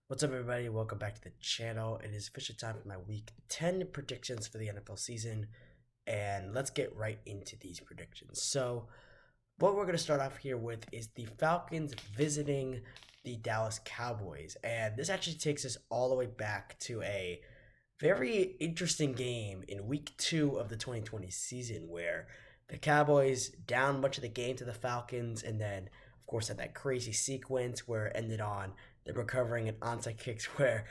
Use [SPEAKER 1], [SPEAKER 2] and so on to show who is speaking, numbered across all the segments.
[SPEAKER 1] What's up, everybody? Welcome back to the channel. It is official time for my week 10 predictions for the NFL season, and let's get right into these predictions. So, what we're going to start off here with is the Falcons visiting the Dallas Cowboys, and this actually takes us all the way back to a very interesting game in week 2 of the 2020 season where the Cowboys down much of the game to the Falcons, and then, of course, had that crazy sequence where it ended on them recovering an onside kicks where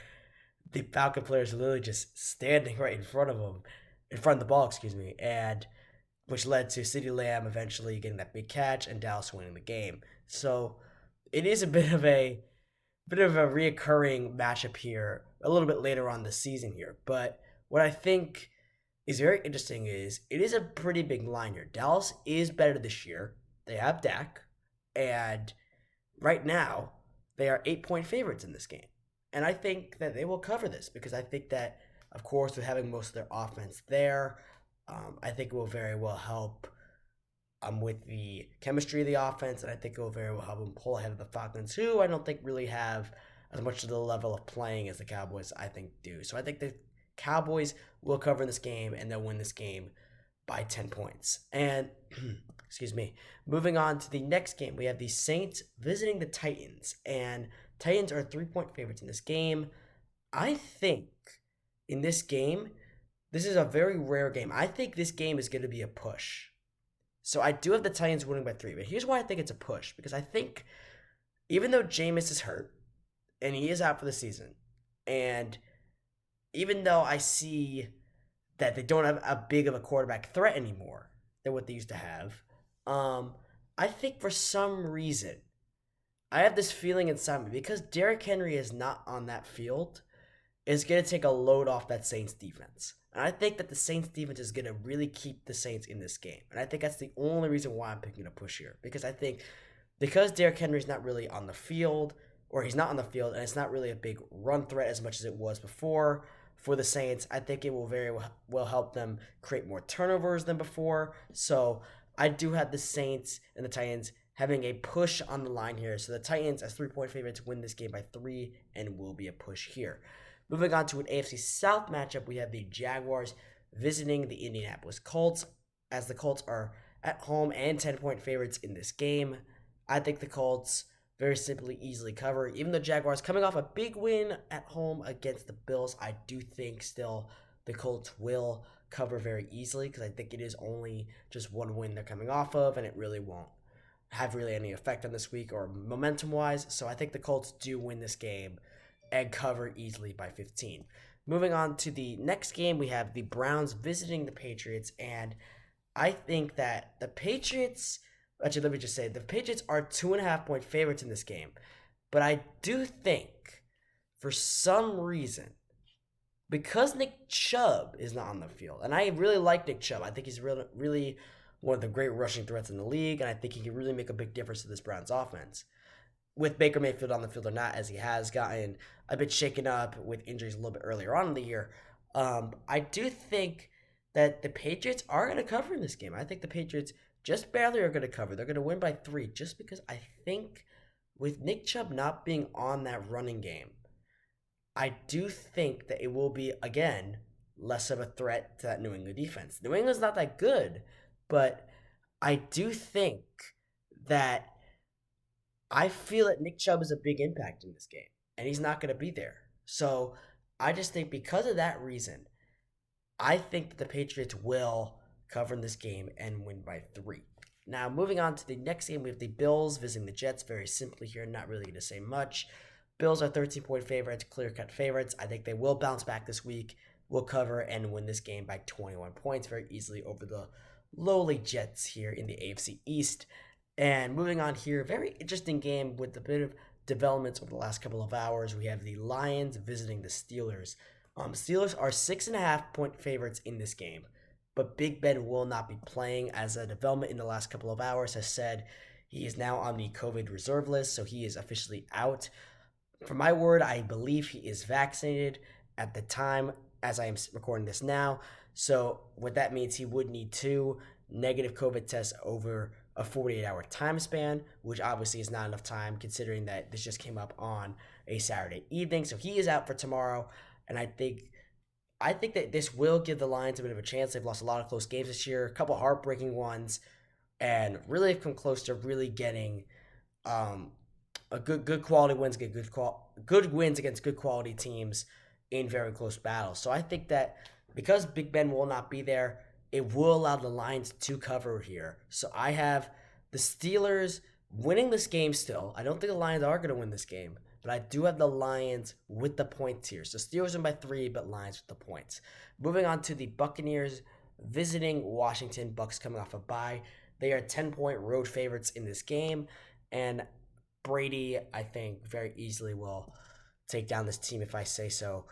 [SPEAKER 1] the Falcon players are literally just standing right in front of them, in front of the ball, excuse me, and which led to CeeDee Lamb eventually getting that big catch and Dallas winning the game. So it is a bit of a reoccurring matchup here a little bit later on the season here. But what I think is very interesting is it is a pretty big line here. Dallas is better this year. They have Dak, and right now they are 8-point favorites in this game. And I think that they will cover this because I think that, of course, with having most of their offense there, I think it will very well help with the chemistry of the offense, and I think it will very well help them pull ahead of the Falcons, who I don't think really have as much of the level of playing as the Cowboys, I think, do. So I think the Cowboys will cover this game, and they'll win this game by 10 points. And, excuse me, moving on to the next game, we have the Saints visiting the Titans, and Titans are 3-point favorites in this game. I think in this game, this is a very rare game. I think this game is going to be a push. So I do have the Titans winning by 3, but here's why I think it's a push. Because I think even though Jameis is hurt, and he is out for the season, and even though I see that they don't have a big of a quarterback threat anymore than what they used to have, I think for some reason, I have this feeling inside me, because Derrick Henry is not on that field, is going to take a load off that Saints defense. And I think that the Saints defense is going to really keep the Saints in this game. And I think that's the only reason why I'm picking a push here. Because I think because Derrick Henry's not really on the field, or he's not on the field, and it's not really a big run threat as much as it was before for the Saints, I think it will very well help them create more turnovers than before. So I do have the Saints and the Titans having a push on the line here. So the Titans as 3-point favorites win this game by 3 and will be a push here. Moving on to an AFC South matchup, we have the Jaguars visiting the Indianapolis Colts, as the Colts are at home and 10-point favorites in this game. I think the Colts very simply easily cover. Even though Jaguars coming off a big win at home against the Bills, I do think still the Colts will cover very easily, because I think it is only just one win they're coming off of, and it really won't have really any effect on this week or momentum-wise. So I think the Colts do win this game and cover easily by 15. Moving on to the next game, we have the Browns visiting the Patriots, and I think that the Patriots, actually, let me just say, the Patriots are 2.5-point favorites in this game, but I do think, for some reason, because Nick Chubb is not on the field, and I really like Nick Chubb, I think he's really one of the great rushing threats in the league, and I think he can really make a big difference to this Browns offense. With Baker Mayfield on the field or not, as he has gotten a bit shaken up with injuries a little bit earlier on in the year, I do think that the Patriots are going to cover in this game. I think the Patriots just barely are going to cover. They're going to win by 3, just because I think with Nick Chubb not being on that running game, I do think that it will be, again, less of a threat to that New England defense. New England's not that good, but I do think that I feel that Nick Chubb is a big impact in this game, and he's not going to be there. So I just think because of that reason, I think that the Patriots will cover in this game and win by 3. Now, moving on to the next game, we have the Bills visiting the Jets. Very simply here, not really going to say much. Bills are 13-point favorites, clear-cut favorites. I think they will bounce back this week, will cover, and win this game by 21 points very easily over the lowly Jets here in the AFC East. And moving on here, very interesting game with a bit of developments over the last couple of hours. We have the Lions visiting the Steelers. Steelers are 6.5-point favorites in this game, but Big Ben will not be playing, as a development in the last couple of hours has said he is now on the COVID reserve list, so he is officially out. For my word, I believe he is vaccinated at the time as I am recording this now. So what that means, he would need 2 negative COVID tests over a 48-hour time span, which obviously is not enough time considering that this just came up on a Saturday evening. So he is out for tomorrow, and I think that this will give the Lions a bit of a chance. They've lost a lot of close games this year, a couple heartbreaking ones, and really have come close to really getting um, a good quality wins, get good wins against good quality teams in very close battles. So I think that because Big Ben will not be there, it will allow the Lions to cover here. So I have the Steelers winning this game still. I don't think the Lions are going to win this game, but I do have the Lions with the points here. So Steelers win by 3, but Lions with the points. Moving on to the Buccaneers visiting Washington. Bucks coming off a bye. They are 10-point road favorites in this game, and Brady, I think, very easily will take down this team if I say so.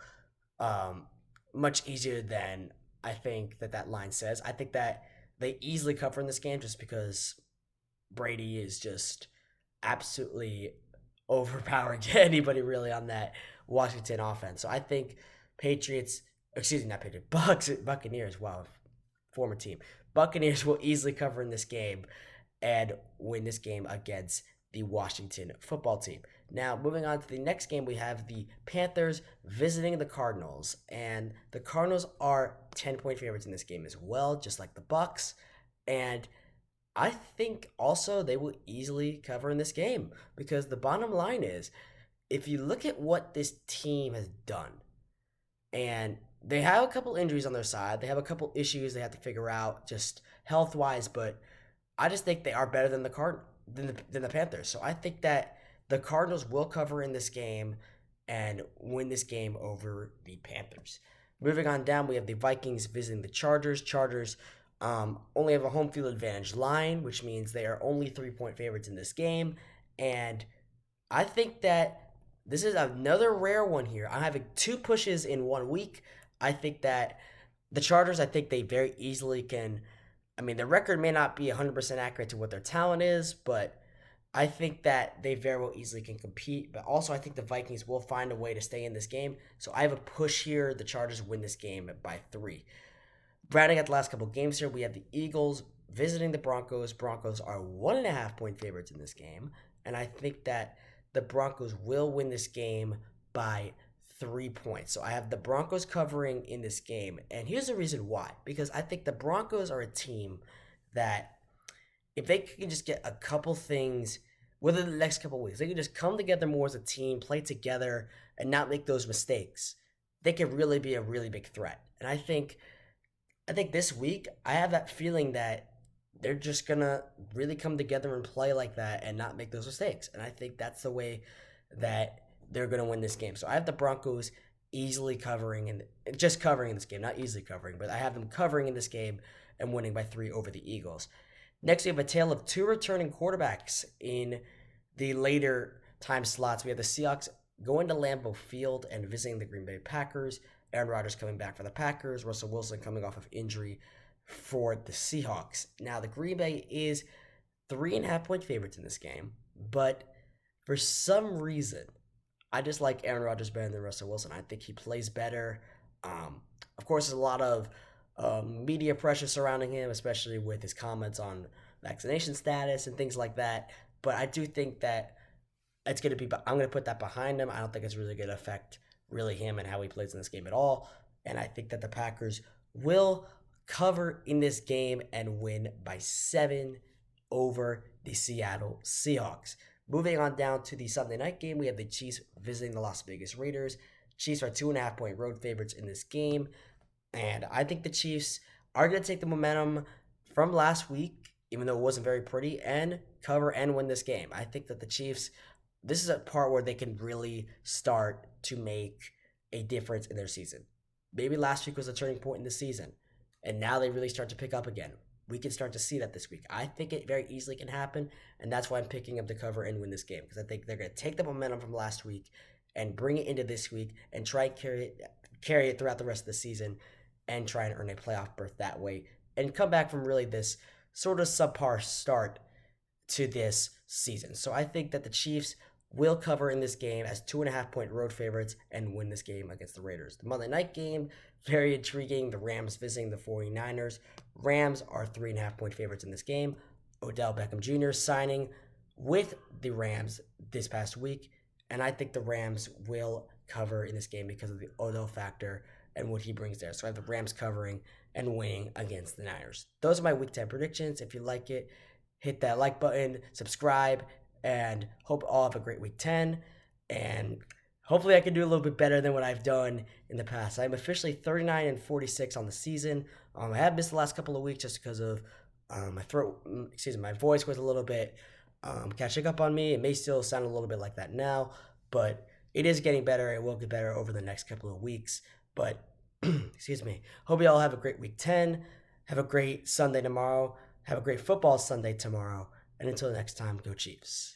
[SPEAKER 1] Much easier than I think that line says. I think that they easily cover in this game just because Brady is just absolutely overpowering anybody really on that Washington offense. So I think Buccaneers, wow, former team. Buccaneers will easily cover in this game and win this game against the Washington football team. Now, moving on to the next game, we have the Panthers visiting the Cardinals, and the Cardinals are 10-point favorites in this game as well, just like the Bucks. And I think also they will easily cover in this game because the bottom line is, if you look at what this team has done, and they have a couple injuries on their side, they have a couple issues they have to figure out just health-wise, but I just think they are better than the Panthers. So I think that the Cardinals will cover in this game and win this game over the Panthers. Moving on down, we have the Vikings visiting the Chargers. Chargers only have a home field advantage line, which means they are only 3-point favorites in this game. And I think that this is another rare one here. I'm having 2 pushes in 1 week. I think that the Chargers, I think they very easily can. I mean, the record may not be 100% accurate to what their talent is, but I think that they very well easily can compete. But also, I think the Vikings will find a way to stay in this game. So I have a push here. The Chargers win this game by 3. Rounding out the last couple games here, we have the Eagles visiting the Broncos. Broncos are 1.5-point favorites in this game. And I think that the Broncos will win this game by 3 points. So I have the Broncos covering in this game. And here's the reason why. Because I think the Broncos are a team that if they can just get a couple things within the next couple weeks, they can just come together more as a team, play together, and not make those mistakes, they can really be a really big threat. And I think this week, I have that feeling that they're just going to really come together and play like that and not make those mistakes. And I think that's the way that they're going to win this game. So I have the Broncos easily covering and just covering in this game, not easily covering, but I have them covering in this game and winning by 3 over the Eagles. Next, we have a tale of 2 returning quarterbacks in the later time slots. We have the Seahawks going to Lambeau Field and visiting the Green Bay Packers. Aaron Rodgers coming back for the Packers. Russell Wilson coming off of injury for the Seahawks. Now, the Green Bay is 3.5-point favorites in this game, but for some reason, I just like Aaron Rodgers better than Russell Wilson. I think he plays better. Of course, there's a lot of media pressure surrounding him, especially with his comments on vaccination status and things like that. But I do think that it's going to be, I'm going to put that behind him. I don't think it's really going to affect really him and how he plays in this game at all. And I think that the Packers will cover in this game and win by 7 over the Seattle Seahawks. Moving on down to the Sunday night game, we have the Chiefs visiting the Las Vegas Raiders. Chiefs are 2.5-point road favorites in this game. And I think the Chiefs are going to take the momentum from last week, even though it wasn't very pretty, and cover and win this game. I think that the Chiefs, this is a part where they can really start to make a difference in their season. Maybe last week was a turning point in the season, and now they really start to pick up again. We can start to see that this week. I think it very easily can happen, and that's why I'm picking up to cover and win this game, because I think they're going to take the momentum from last week and bring it into this week and try and carry it throughout the rest of the season and try and earn a playoff berth that way and come back from really this sort of subpar start to this season. So I think that the Chiefs will cover in this game as 2.5-point road favorites and win this game against the Raiders. The Monday night game, very intriguing. The Rams visiting the 49ers. Rams are 3.5-point favorites in this game. Odell Beckham Jr. signing with the Rams this past week, and I think the Rams will cover in this game because of the Odell factor and what he brings there. So I have the Rams covering and winning against the Niners. Those are my Week 10 predictions. If you like it, hit that like button, subscribe, and hope all have a great Week 10. And hopefully I can do a little bit better than what I've done in the past. I'm officially 39-46 on the season. I have missed the last couple of weeks just because of my voice was a little bit catching up on me. It may still sound a little bit like that now, but it is getting better. It will get better over the next couple of weeks. But excuse me. Hope you all have a great Week 10. Have a great Sunday tomorrow. Have a great football Sunday tomorrow. And until next time, go Chiefs.